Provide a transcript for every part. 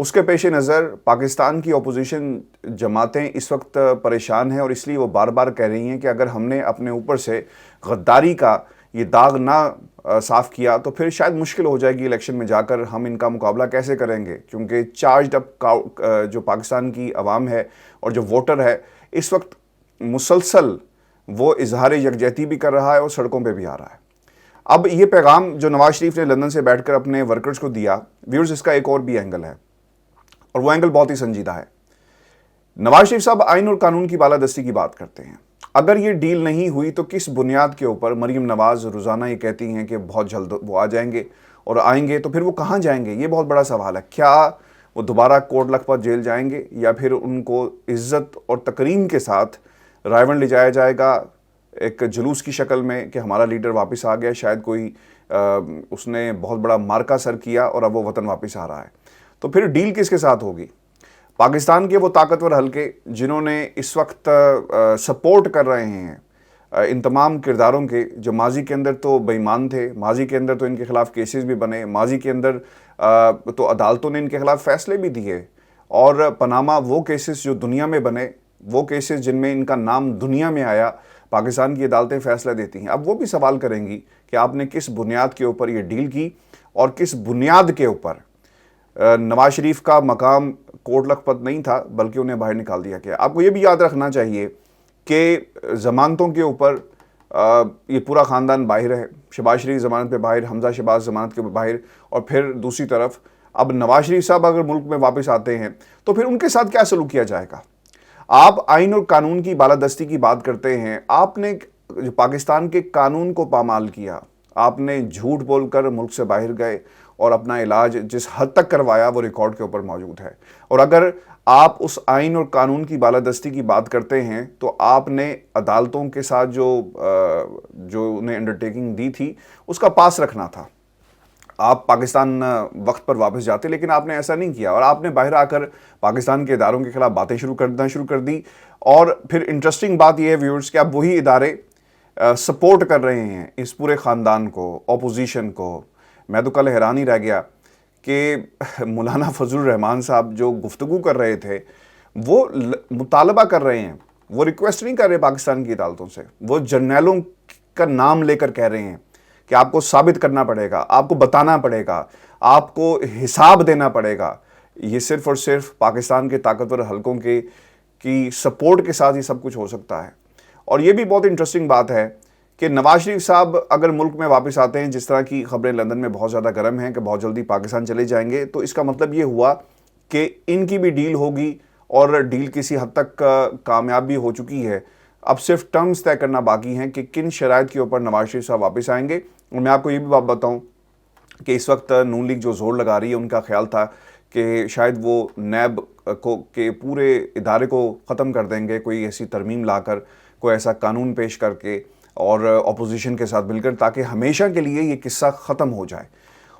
اس کے پیش نظر پاکستان کی اپوزیشن جماعتیں اس وقت پریشان ہیں، اور اس لیے وہ بار بار کہہ رہی ہیں کہ اگر ہم نے اپنے اوپر سے غداری کا یہ داغ نہ صاف کیا تو پھر شاید مشکل ہو جائے گی الیکشن میں جا کر ہم ان کا مقابلہ کیسے کریں گے، کیونکہ چارجڈ اپ جو پاکستان کی عوام ہے اور جو ووٹر ہے اس وقت مسلسل وہ اظہار یکجہتی بھی کر رہا ہے اور سڑکوں پہ بھی آ رہا ہے۔ اب یہ پیغام جو نواز شریف نے لندن سے بیٹھ کر اپنے ورکرز کو دیا، ویورز اس کا ایک اور بھی اینگل ہے، اور وہ اینگل بہت ہی سنجیدہ ہے۔ نواز شریف صاحب آئین اور قانون کی بالادستی کی بات کرتے ہیں۔ اگر یہ ڈیل نہیں ہوئی تو کس بنیاد کے اوپر مریم نواز روزانہ یہ کہتی ہیں کہ بہت جلد وہ آ جائیں گے، اور آئیں گے تو پھر وہ کہاں جائیں گے؟ یہ بہت بڑا سوال ہے۔ کیا وہ دوبارہ کوٹ لکھپت جیل جائیں گے، یا پھر ان کو عزت اور تکریم کے ساتھ رائے لے جایا جائے گا ایک جلوس کی شکل میں کہ ہمارا لیڈر واپس آ گیا، شاید کوئی اس نے بہت بڑا مارکا سر کیا اور اب وہ وطن واپس آ رہا ہے؟ تو پھر ڈیل کس کے ساتھ ہوگی؟ پاکستان کے وہ طاقتور حلقے جنہوں نے اس وقت سپورٹ کر رہے ہیں ان تمام کرداروں کے، جو ماضی کے اندر تو بے ایمان تھے، ماضی کے اندر تو ان کے خلاف کیسز بھی بنے، ماضی کے اندر تو عدالتوں نے ان کے خلاف فیصلے بھی دیے، اور پاناما وہ کیسز جو دنیا میں بنے، وہ کیسز جن میں ان کا نام دنیا میں آیا، پاکستان کی عدالتیں فیصلہ دیتی ہیں۔ اب وہ بھی سوال کریں گی کہ آپ نے کس بنیاد کے اوپر یہ ڈیل کی، اور کس بنیاد کے اوپر نواز شریف کا مقام کوٹ لکھپت نہیں تھا بلکہ انہیں باہر نکال دیا گیا۔ آپ کو یہ بھی یاد رکھنا چاہیے کہ ضمانتوں کے اوپر یہ پورا خاندان باہر ہے، شہباز شریف ضمانت پہ باہر، حمزہ شہباز ضمانت کے باہر، اور پھر دوسری طرف اب نواز شریف صاحب اگر ملک میں واپس آتے ہیں تو پھر ان کے ساتھ کیا سلوک کیا جائے گا؟ آپ آئین اور قانون کی بالادستی کی بات کرتے ہیں، آپ نے جو پاکستان کے قانون کو پامال کیا، آپ نے جھوٹ بول کر ملک سے باہر گئے اور اپنا علاج جس حد تک کروایا وہ ریکارڈ کے اوپر موجود ہے۔ اور اگر آپ اس آئین اور قانون کی بالادستی کی بات کرتے ہیں تو آپ نے عدالتوں کے ساتھ جو انہیں انڈرٹیکنگ دی تھی اس کا پاس رکھنا تھا۔ آپ پاکستان وقت پر واپس جاتے، لیکن آپ نے ایسا نہیں کیا، اور آپ نے باہر آ کر پاکستان کے اداروں کے خلاف باتیں شروع کر دی۔ اور پھر انٹرسٹنگ بات یہ ہے ویورز کہ اب وہی ادارے سپورٹ کر رہے ہیں اس پورے خاندان کو، اپوزیشن کو۔ میں تو کل حیران ہی رہ گیا کہ مولانا فضل الرحمان صاحب جو گفتگو کر رہے تھے وہ مطالبہ کر رہے ہیں، وہ ریکویسٹ نہیں کر رہے پاکستان کی عدالتوں سے، وہ جرنیلوں کا نام لے کر کہہ رہے ہیں کہ آپ کو ثابت کرنا پڑے گا، آپ کو بتانا پڑے گا، آپ کو حساب دینا پڑے گا۔ یہ صرف اور صرف پاکستان کے طاقتور حلقوں کی سپورٹ کے ساتھ یہ سب کچھ ہو سکتا ہے۔ اور یہ بھی بہت انٹرسٹنگ بات ہے کہ نواز شریف صاحب اگر ملک میں واپس آتے ہیں، جس طرح کی خبریں لندن میں بہت زیادہ گرم ہیں کہ بہت جلدی پاکستان چلے جائیں گے، تو اس کا مطلب یہ ہوا کہ ان کی بھی ڈیل ہوگی، اور ڈیل کسی حد تک کامیاب بھی ہو چکی ہے۔ اب صرف ٹرمز طے کرنا باقی ہیں کہ کن شرائط کے اوپر نواز شریف صاحب واپس آئیں گے۔ اور میں آپ کو یہ بھی بات بتاؤں کہ اس وقت نون لیگ جو زور لگا رہی ہے، ان کا خیال تھا کہ شاید وہ نیب کے پورے ادارے کو ختم کر دیں گے، کوئی ایسی ترمیم لا کر، کوئی ایسا قانون پیش کر کے، اور اپوزیشن کے ساتھ مل کر، تاکہ ہمیشہ کے لیے یہ قصہ ختم ہو جائے۔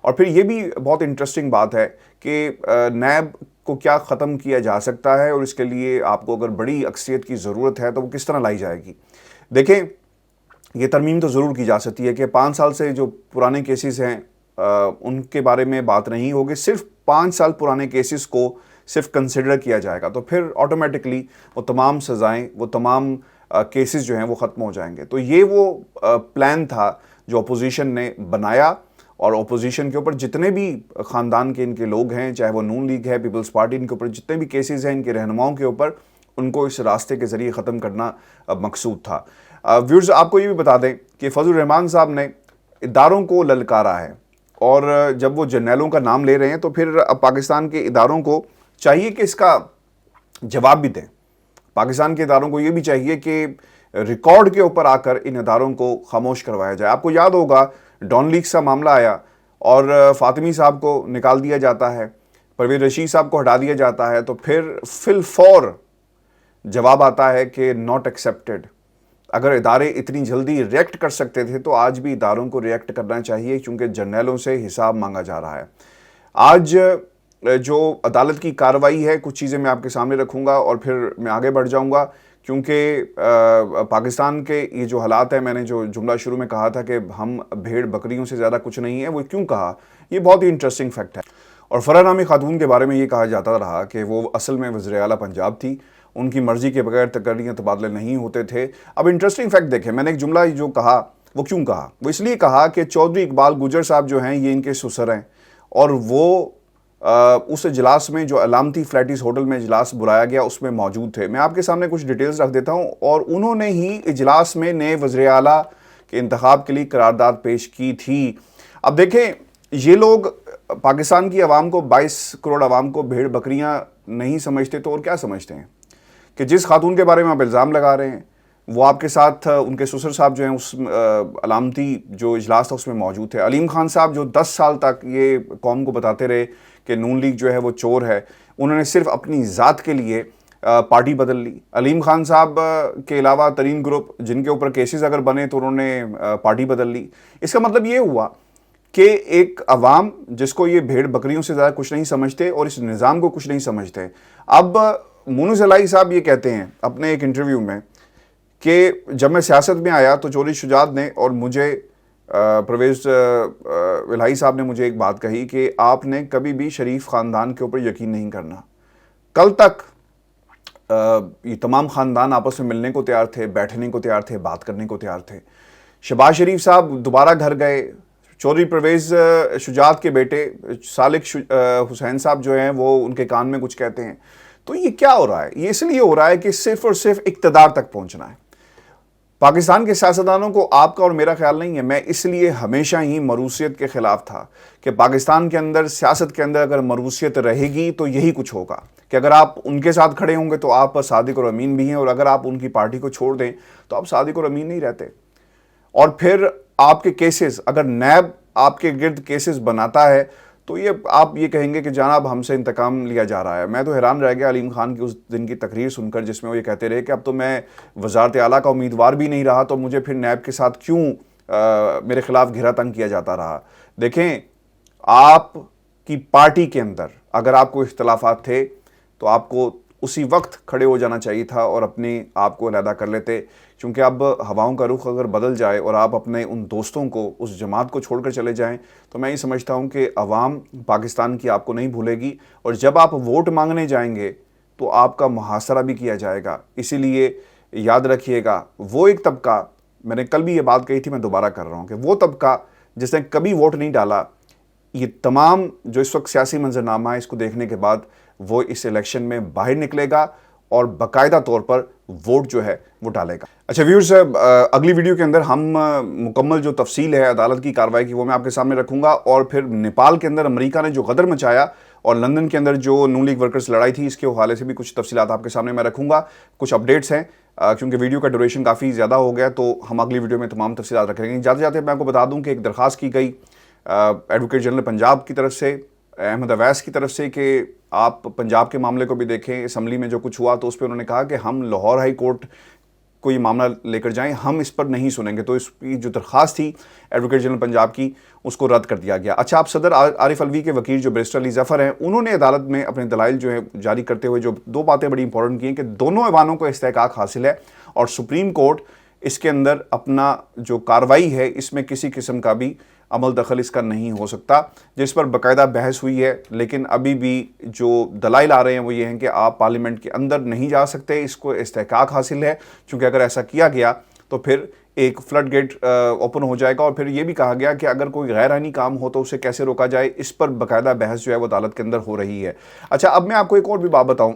اور پھر یہ بھی بہت انٹرسٹنگ بات ہے کہ نیب کو کیا ختم کیا جا سکتا ہے، اور اس کے لیے آپ کو اگر بڑی اکثریت کی ضرورت ہے تو وہ کس طرح لائی جائے گی۔ دیکھیں، یہ ترمیم تو ضرور کی جا سکتی ہے کہ 5 سال سے جو پرانے کیسز ہیں ان کے بارے میں بات نہیں ہوگی، صرف 5 سال پرانے کیسز کو صرف کنسیڈر کیا جائے گا، تو پھر آٹومیٹکلی وہ تمام سزائیں، وہ تمام کیسز جو ہیں وہ ختم ہو جائیں گے۔ تو یہ وہ پلان تھا جو اپوزیشن نے بنایا، اور اپوزیشن کے اوپر جتنے بھی خاندان کے ان کے لوگ ہیں، چاہے وہ نون لیگ ہے، پیپلز پارٹی، ان کے اوپر جتنے بھی کیسز ہیں ان کے رہنماؤں کے اوپر، ان کو اس راستے کے ذریعے ختم کرنا مقصود تھا۔ ویورز، آپ کو یہ بھی بتا دیں کہ فضل الرحمان صاحب نے اداروں کو للکارا ہے، اور جب وہ جرنیلوں کا نام لے رہے ہیں تو پھر اب پاکستان کے اداروں کو چاہیے کہ اس کا جواب بھی دیں۔ پاکستان کے اداروں کو یہ بھی چاہیے کہ ریکارڈ کے اوپر آ کر ان اداروں کو خاموش کروایا جائے۔ آپ کو یاد ہوگا ڈان لیکس کا معاملہ آیا اور فاطمی صاحب کو نکال دیا جاتا ہے، پرویز رشید صاحب کو ہٹا دیا جاتا ہے، تو پھر فی الفور جواب آتا ہے کہ ناٹ ایکسیپٹڈ۔ اگر ادارے اتنی جلدی ریئیکٹ کر سکتے تھے تو آج بھی اداروں کو ریئیکٹ کرنا چاہیے، کیونکہ جرنیلوں سے حساب مانگا جا رہا ہے۔ آج جو عدالت کی کارروائی ہے، کچھ چیزیں میں آپ کے سامنے رکھوں گا اور پھر میں آگے بڑھ جاؤں گا، کیونکہ پاکستان کے یہ جو حالات ہیں، میں نے جو جملہ شروع میں کہا تھا کہ ہم بھیڑ بکریوں سے زیادہ کچھ نہیں ہیں، وہ کیوں کہا، یہ بہت ہی انٹرسٹنگ فیکٹ ہے۔ اور فرح نامی خاتون کے بارے میں یہ کہا جاتا رہا کہ وہ اصل میں وزیر اعلیٰ پنجاب تھی، ان کی مرضی کے بغیر تقرریاں تبادلے نہیں ہوتے تھے۔ اب انٹرسٹنگ فیکٹ دیکھیں، میں نے ایک جملہ جو کہا وہ کیوں کہا، وہ اس لیے کہا کہ چودھری اقبال گجر صاحب جو ہیں یہ ان کے سسر ہیں، اور وہ اس اجلاس میں جو علامتی فلیٹیز ہوٹل میں اجلاس بلایا گیا اس میں موجود تھے۔ میں آپ کے سامنے کچھ ڈیٹیلز رکھ دیتا ہوں، اور انہوں نے ہی اجلاس میں نئے وزیر اعلیٰ کے انتخاب کے لیے قرارداد پیش کی تھی۔ اب دیکھیں، یہ لوگ پاکستان کی عوام کو، 22 کروڑ عوام کو بھیڑ بکریاں نہیں سمجھتے تو اور کیا سمجھتے ہیں؟ کہ جس خاتون کے بارے میں آپ الزام لگا رہے ہیں وہ آپ کے ساتھ ان کے سسر صاحب جو ہیں اس علامتی جو اجلاس تھا اس میں موجود تھے۔ علیم خان صاحب جو 10 سال تک یہ قوم کو بتاتے رہے کہ نون لیگ جو ہے وہ چور ہے، انہوں نے صرف اپنی ذات کے لیے پارٹی بدل لی۔ علیم خان صاحب کے علاوہ ترین گروپ جن کے اوپر کیسز اگر بنے تو انہوں نے پارٹی بدل لی۔ اس کا مطلب یہ ہوا کہ ایک عوام جس کو یہ بھیڑ بکریوں سے زیادہ کچھ نہیں سمجھتے اور اس نظام کو کچھ نہیں سمجھتے۔ اب مونس الہی صاحب یہ کہتے ہیں اپنے ایک انٹرویو میں کہ جب میں سیاست میں آیا تو چودھری شجاعت نے اور مجھے پرویز الہی صاحب نے مجھے ایک بات کہی کہ آپ نے کبھی بھی شریف خاندان کے اوپر یقین نہیں کرنا۔ کل تک یہ تمام خاندان آپس میں ملنے کو تیار تھے، بیٹھنے کو تیار تھے، بات کرنے کو تیار تھے۔ شہباز شریف صاحب دوبارہ گھر گئے، چودھری پرویز شجاعت کے بیٹے سالک حسین صاحب جو ہیں وہ ان کے کان میں کچھ کہتے ہیں۔ تو یہ کیا ہو رہا ہے؟ یہ اس لیے ہو رہا ہے کہ صرف اور صرف اقتدار تک پہنچنا ہے۔ پاکستان کے سیاستدانوں کو آپ کا اور میرا خیال نہیں ہے، میں اس لیے ہمیشہ ہی مروثیت کے خلاف تھا کہ پاکستان کے اندر، سیاست کے اندر اگر مروثیت رہے گی تو یہی کچھ ہوگا کہ اگر آپ ان کے ساتھ کھڑے ہوں گے تو آپ صادق اور امین بھی ہیں، اور اگر آپ ان کی پارٹی کو چھوڑ دیں تو آپ صادق اور امین نہیں رہتے۔ اور پھر آپ کے کیسز، اگر نیب آپ کے گرد کیسز بناتا ہے تو یہ آپ یہ کہیں گے کہ جناب ہم سے انتقام لیا جا رہا ہے۔ میں تو حیران رہ گیا علیم خان کی اس دن کی تقریر سن کر جس میں وہ یہ کہتے رہے کہ اب تو میں وزارت اعلیٰ کا امیدوار بھی نہیں رہا تو مجھے پھر نیب کے ساتھ کیوں میرے خلاف گھیرا تنگ کیا جاتا رہا۔ دیکھیں، آپ کی پارٹی کے اندر اگر آپ کو اختلافات تھے تو آپ کو اسی وقت کھڑے ہو جانا چاہیے تھا اور اپنے آپ کو علیحدہ کر لیتے، کیونکہ اب ہواؤں کا رخ اگر بدل جائے اور آپ اپنے ان دوستوں کو، اس جماعت کو چھوڑ کر چلے جائیں تو میں یہ سمجھتا ہوں کہ عوام پاکستان کی آپ کو نہیں بھولے گی، اور جب آپ ووٹ مانگنے جائیں گے تو آپ کا محاصرہ بھی کیا جائے گا۔ اسی لیے یاد رکھیے گا، وہ ایک طبقہ، میں نے کل بھی یہ بات کہی تھی، میں دوبارہ کر رہا ہوں کہ وہ طبقہ جس نے کبھی ووٹ نہیں ڈالا، یہ تمام جو اس وقت سیاسی منظرنامہ ہے اس کو دیکھنے کے بعد وہ اس الیکشن میں باہر نکلے گا اور باقاعدہ طور پر ووٹ جو ہے وہ ڈالے گا۔ اچھا ویورز، اگلی ویڈیو کے اندر ہم مکمل جو تفصیل ہے عدالت کی کارروائی کی وہ میں آپ کے سامنے رکھوں گا، اور پھر نیپال کے اندر امریکہ نے جو غدر مچایا اور لندن کے اندر جو نون لیگ ورکرز لڑائی تھی اس کے حوالے سے بھی کچھ تفصیلات آپ کے سامنے میں رکھوں گا۔ کچھ اپڈیٹس ہیں کیونکہ ویڈیو کا ڈیوریشن کافی زیادہ ہو گیا تو ہم اگلی ویڈیو میں تمام تفصیلات رکھیں گے۔ جاتے جاتے میں آپ کو بتا دوں کہ ایک درخواست کی گئی ایڈوکیٹ جنرل پنجاب کی طرف سے، احمد اویس کی طرف سے، کہ آپ پنجاب کے معاملے کو بھی دیکھیں۔ اسمبلی میں جو کچھ ہوا تو اس پہ انہوں نے کہا کہ ہم لاہور ہائی کورٹ کو یہ معاملہ لے کر جائیں، ہم اس پر نہیں سنیں گے۔ تو اس کی جو درخواست تھی ایڈوکیٹ جنرل پنجاب کی اس کو رد کر دیا گیا۔ اچھا، اب صدر عارف الوی کے وکیل جو بیرسٹر علی ظفر ہیں انہوں نے عدالت میں اپنے دلائل جو ہے جاری کرتے ہوئے جو دو باتیں بڑی امپورٹنٹ کی ہیں کہ دونوں ایوانوں کو استحقاق حاصل ہے اور سپریم کورٹ اس کے اندر اپنا جو کارروائی ہے اس میں کسی قسم کا بھی عمل دخل اس کا نہیں ہو سکتا، جس پر باقاعدہ بحث ہوئی ہے۔ لیکن ابھی بھی جو دلائل آ رہے ہیں وہ یہ ہیں کہ آپ پارلیمنٹ کے اندر نہیں جا سکتے، اس کو استحقاق حاصل ہے، چونکہ اگر ایسا کیا گیا تو پھر ایک فلڈ گیٹ اوپن ہو جائے گا۔ اور پھر یہ بھی کہا گیا کہ اگر کوئی غیر آئینی کام ہو تو اسے کیسے روکا جائے، اس پر باقاعدہ بحث جو ہے وہ عدالت کے اندر ہو رہی ہے۔ اچھا، اب میں آپ کو ایک اور بھی بات بتاؤں،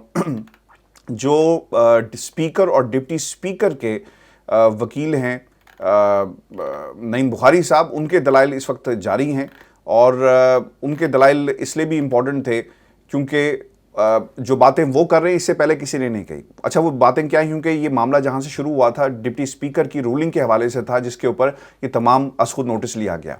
جو اسپیکر اور ڈپٹی اسپیکر کے وکیل ہیں نعیم بخاری صاحب، ان کے دلائل اس وقت جاری ہیں، اور ان کے دلائل اس لیے بھی امپورٹنٹ تھے کیونکہ جو باتیں وہ کر رہے ہیں اس سے پہلے کسی نے نہیں کہی۔ اچھا، وہ باتیں کیا ہیں؟ کیونکہ یہ معاملہ جہاں سے شروع ہوا تھا ڈپٹی اسپیکر کی رولنگ کے حوالے سے تھا، جس کے اوپر یہ تمام از خود نوٹس لیا گیا۔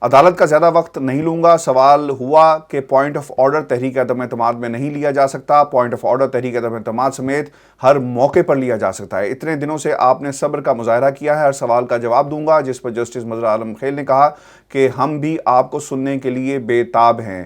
عدالت کا زیادہ وقت نہیں لوں گا۔ سوال ہوا کہ پوائنٹ آف آرڈر تحریک عدم اعتماد میں نہیں لیا جا سکتا، پوائنٹ آف آرڈر تحریک عدم اعتماد سمیت ہر موقع پر لیا جا سکتا ہے۔ اتنے دنوں سے آپ نے صبر کا مظاہرہ کیا ہے، ہر سوال کا جواب دوں گا، جس پر جسٹس مظہر عالم خیل نے کہا کہ ہم بھی آپ کو سننے کے لیے بے تاب ہیں۔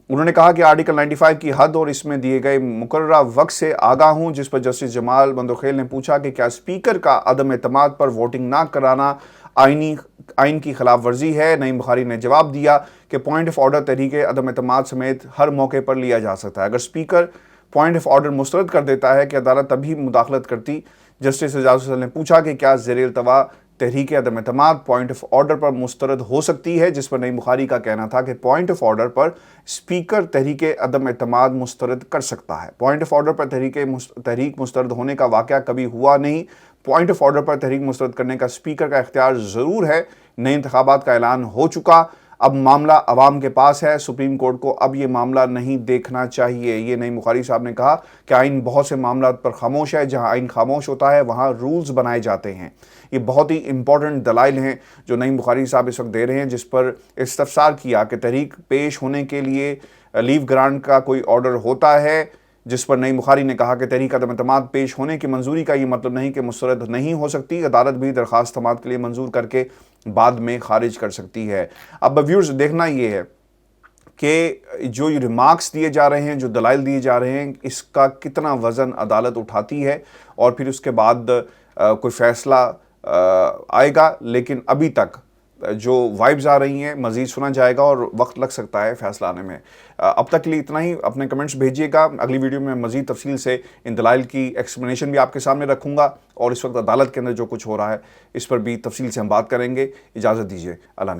انہوں نے کہا کہ آرٹیکل 95 کی حد اور اس میں دیے گئے مقررہ وقت سے آگاہ ہوں، جس پر جسٹس جمال بندرخیل نے پوچھا کہ کیا اسپیکر کا عدم اعتماد پر ووٹنگ نہ کرانا آئین کی خلاف ورزی ہے۔ نعیم بخاری نے جواب دیا کہ پوائنٹ آف آرڈر تحریک عدم اعتماد سمیت ہر موقع پر لیا جا سکتا ہے۔ اگر اسپیکر پوائنٹ آف آرڈر مسترد کر دیتا ہے کہ عدالت تبھی مداخلت کرتی۔ جسٹس اعجاز حسن نے پوچھا کہ کیا زیر التوا تحریک عدم اعتماد پوائنٹ آف آرڈر پر مسترد ہو سکتی ہے، جس پر نعیم بخاری کا کہنا تھا کہ point of order per speaker تحریک عدم اعتماد مسترد کر سکتا ہے۔ پوائنٹ آف آرڈر پر تحریک مسترد ہونے کا واقعہ کبھی ہوا نہیں۔ پوائنٹ آف آرڈر پر تحریک مسترد کرنے کا اسپیکر کا اختیار ضرور ہے۔ نئے انتخابات کا اعلان ہو چکا، اب معاملہ عوام کے پاس ہے، سپریم کورٹ کو اب یہ معاملہ نہیں دیکھنا چاہیے۔ یہ نعیم بخاری صاحب نے کہا کہ آئین بہت سے معاملات پر خاموش ہے، جہاں آئین خاموش ہوتا ہے وہاں رولز بنائے جاتے ہیں۔ یہ بہت ہی امپورٹنٹ دلائل ہیں جو نعیم بخاری صاحب اس وقت دے رہے ہیں، جس پر استفسار کیا کہ تحریک پیش ہونے کے لیے لیو گرانٹ کا کوئی آرڈر ہوتا ہے، جس پر نعیم بخاری نے کہا کہ تحریک عدم اعتماد پیش ہونے کی منظوری کا یہ مطلب نہیں کہ مسترد نہیں ہو سکتی، عدالت بھی درخواست سماعت کے لیے منظور کر کے بعد میں خارج کر سکتی ہے۔ اب ویورز دیکھنا یہ ہے کہ جو یہ ریمارکس دیے جا رہے ہیں، جو دلائل دیے جا رہے ہیں، اس کا کتنا وزن عدالت اٹھاتی ہے اور پھر اس کے بعد کوئی فیصلہ آئے گا۔ لیکن ابھی تک جو وائبز آ رہی ہیں، مزید سنا جائے گا اور وقت لگ سکتا ہے فیصلہ آنے میں۔ اب تک کے لیے اتنا ہی، اپنے کمنٹس بھیجیے گا۔ اگلی ویڈیو میں مزید تفصیل سے ان دلائل کی ایکسپلینیشن بھی آپ کے سامنے رکھوں گا، اور اس وقت عدالت کے اندر جو کچھ ہو رہا ہے اس پر بھی تفصیل سے ہم بات کریں گے۔ اجازت دیجیے، اللہ نے